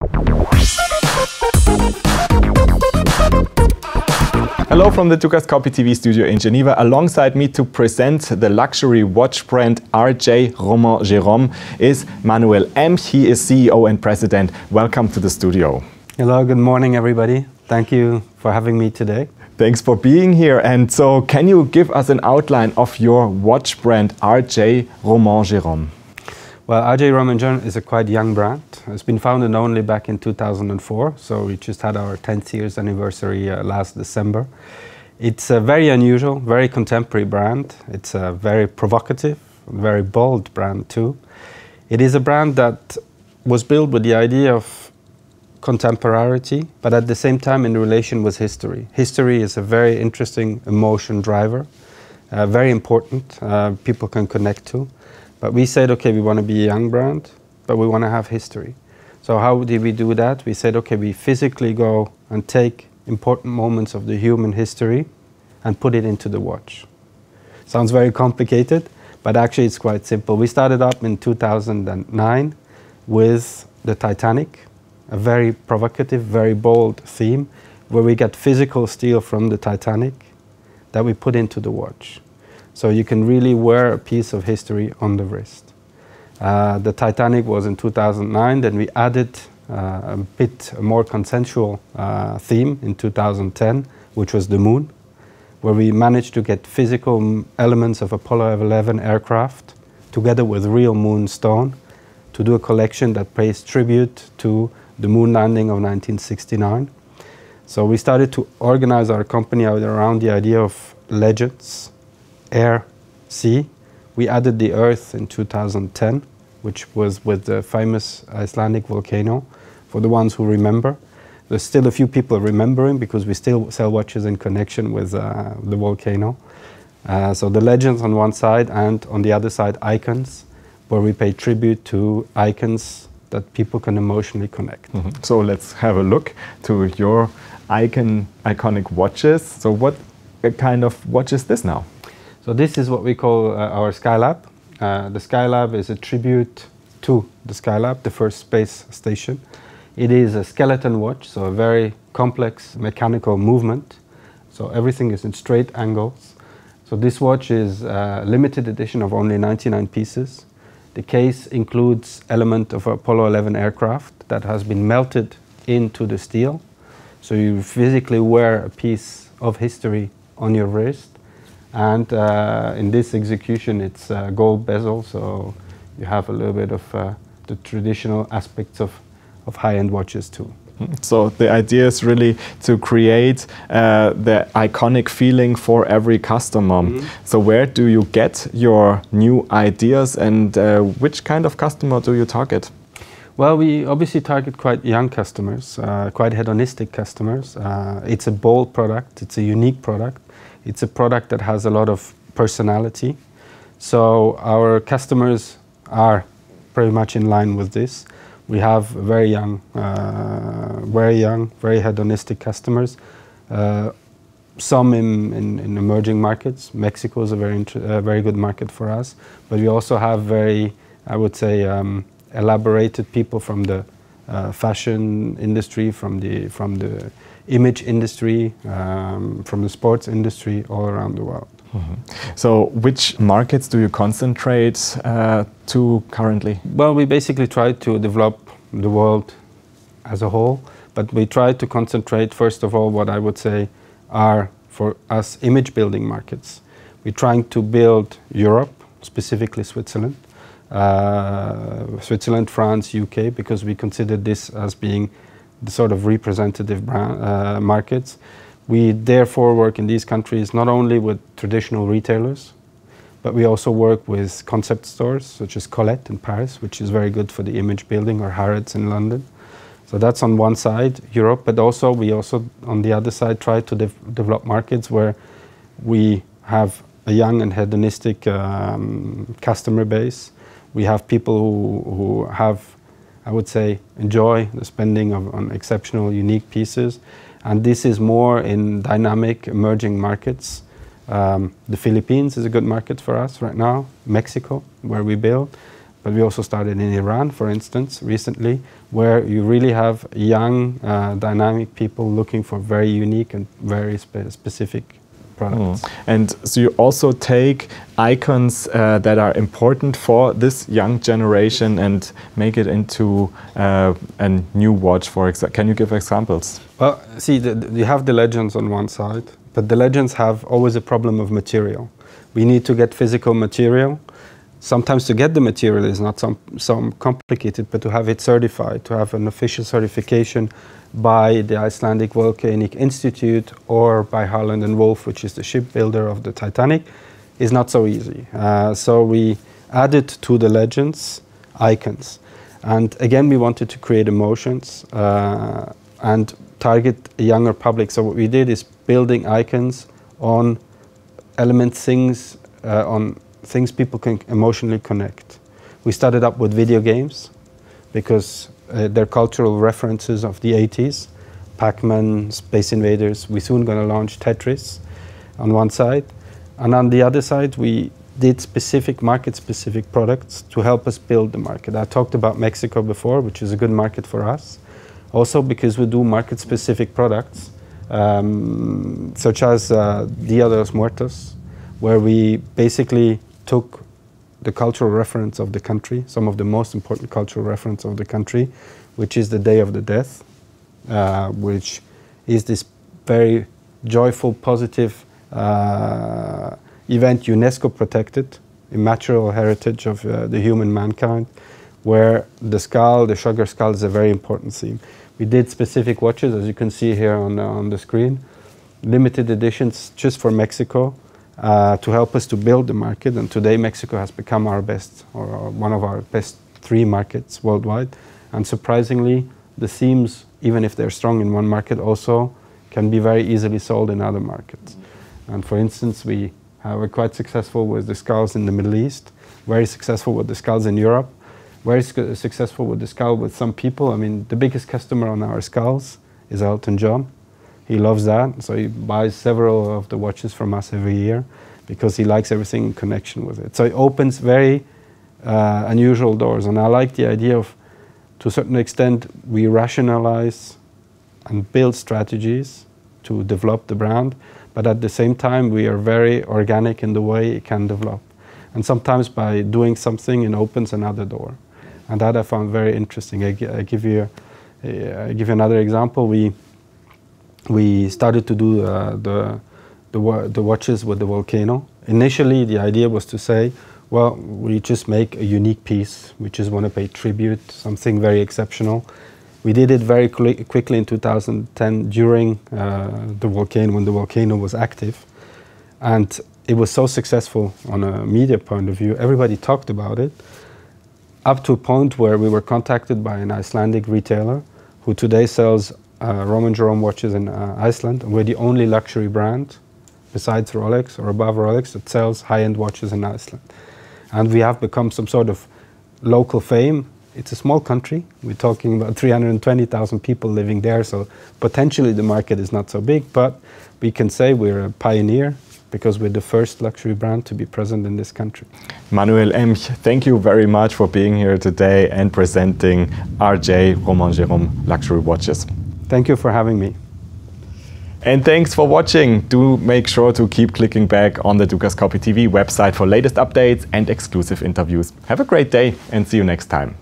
Hello from the Dukascopy TV studio in Geneva. Alongside me to present the luxury watch brand RJ Romain Jerome is Manuel Emch. He is CEO and President. Welcome to the studio. Hello, good morning everybody. Thank you for having me today. Thanks for being here. And so can you give us an outline of your watch brand RJ Romain Jerome? Well, RJ Romain Jerome is a quite young brand. It's been founded only back in 2004, so we just had our 10th years anniversary last December. It's a very unusual, very contemporary brand. It's a very provocative, very bold brand too. It is a brand that was built with the idea of contemporarity, but at the same time in relation with history. History is a very interesting emotion driver, very important, people can connect to. But we said, okay, we want to be a young brand, but we want to have history. So how did we do that? We said, okay, we physically go and take important moments of the human history and put it into the watch. Sounds very complicated, but actually it's quite simple. We started up in 2009 with the Titanic, a very provocative, very bold theme, where we get physical steel from the Titanic that we put into the watch. So you can really wear a piece of history on the wrist. The Titanic was in 2009, then we added a bit more consensual theme in 2010, which was the moon, where we managed to get physical elements of Apollo 11 aircraft together with real moonstone to do a collection that pays tribute to the moon landing of 1969. So we started to organize our company around the idea of legends, air, sea. We added the earth in 2010, which was with the famous Icelandic volcano, for the ones who remember. There's still a few people remembering because we still sell watches in connection with the volcano. So the legends on one side and on the other side icons, where we pay tribute to icons that people can emotionally connect. Mm-hmm. So let's have a look to your iconic watches. So what kind of watch is this now? So this is what we call our Skylab. The Skylab is a tribute to the Skylab, the first space station. It is a skeleton watch, so a very complex mechanical movement. So everything is in straight angles. So this watch is a limited edition of only 99 pieces. The case includes element of Apollo 11 aircraft that has been melted into the steel. So you physically wear a piece of history on your wrist. And in this execution, it's gold bezel, so you have a little bit of the traditional aspects of high-end watches too. So the idea is really to create the iconic feeling for every customer. Mm-hmm. So where do you get your new ideas, and which kind of customer do you target? Well, we obviously target quite young customers, quite hedonistic customers. It's a bold product, it's a unique product. It's a product that has a lot of personality. So our customers are pretty much in line with this. We have very young, very hedonistic customers. Some in emerging markets. Mexico is a very good market for us. But we also have very, I would say, elaborated people from the fashion industry, from the image industry, from the sports industry, all around the world. Mm-hmm. So which markets do you concentrate to currently? Well, we basically try to develop the world as a whole, but we try to concentrate, first of all, what I would say are, for us, image building markets. We're trying to build Europe, specifically Switzerland, France, UK, because we consider this as being the sort of representative markets. We therefore work in these countries not only with traditional retailers, but we also work with concept stores such as Colette in Paris, which is very good for the image building, or Harrods in London. So that's on one side, Europe, but also we on the other side try to develop markets where we have a young and hedonistic customer base. We have people who have, I would say, enjoy the spending on exceptional, unique pieces. And this is more in dynamic, emerging markets. The Philippines is a good market for us right now. Mexico, where we build. but we also started in Iran, for instance, recently, where you really have young, dynamic people looking for very unique and very specific products. And so you also take icons that are important for this young generation and make it into a new watch, for example. Can you give examples? Well, see, you have the legends on one side, but the legends have always a problem of material. We need to get physical material. Sometimes to get the material is not so complicated, but to have it certified, to have an official certification by the Icelandic Volcanic Institute or by Harland and Wolff, which is the shipbuilder of the Titanic, is not so easy. So we added to the legends icons. And again, we wanted to create emotions and target a younger public. So what we did is building icons on elements, things, on things people can emotionally connect. We started up with video games because they're cultural references of the 80s. Pac-Man, Space Invaders. We're soon going to launch Tetris on one side. And on the other side, we did specific market-specific products to help us build the market. I talked about Mexico before, which is a good market for us. Also because we do market-specific products, such as Dia de los Muertos, where we basically took the cultural reference of the country, some of the most important cultural reference of the country, which is the Day of the Death, which is this very joyful, positive event, UNESCO protected, immaterial heritage of the human mankind, where the skull, the sugar skull, is a very important theme. We did specific watches, as you can see here on the screen, limited editions just for Mexico, to help us to build the market. And today Mexico has become our best, or one of our best 3 markets worldwide. And surprisingly, the themes, even if they're strong in one market, also can be very easily sold in other markets. And for instance, we were quite successful with the skulls in the Middle East, very successful with the skulls in Europe, very successful with the skull with some people. I mean, the biggest customer on our skulls is Elton John. He loves that, so he buys several of the watches from us every year because he likes everything in connection with it. So it opens very unusual doors, and I like the idea of, to a certain extent, we rationalize and build strategies to develop the brand, but at the same time we are very organic in the way it can develop. And sometimes by doing something, it opens another door. And that I found very interesting. I give you another example. We started to do the watches with the volcano. Initially, the idea was to say, well, we just make a unique piece. We just want to pay tribute, something very exceptional. We did it very quickly in 2010 during the volcano, when the volcano was active. And it was so successful on a media point of view. Everybody talked about it, up to a point where we were contacted by an Icelandic retailer who today sells Romain Jerome watches in Iceland. We're the only luxury brand, besides Rolex or above Rolex, that sells high-end watches in Iceland. And we have become some sort of local fame. It's a small country. We're talking about 320,000 people living there, so potentially the market is not so big, but we can say we're a pioneer because we're the first luxury brand to be present in this country. Manuel Emch, thank you very much for being here today and presenting RJ Romain Jerome luxury watches. Thank you for having me. And thanks for watching. Do make sure to keep clicking back on the Dukascopy TV website for latest updates and exclusive interviews. Have a great day and see you next time.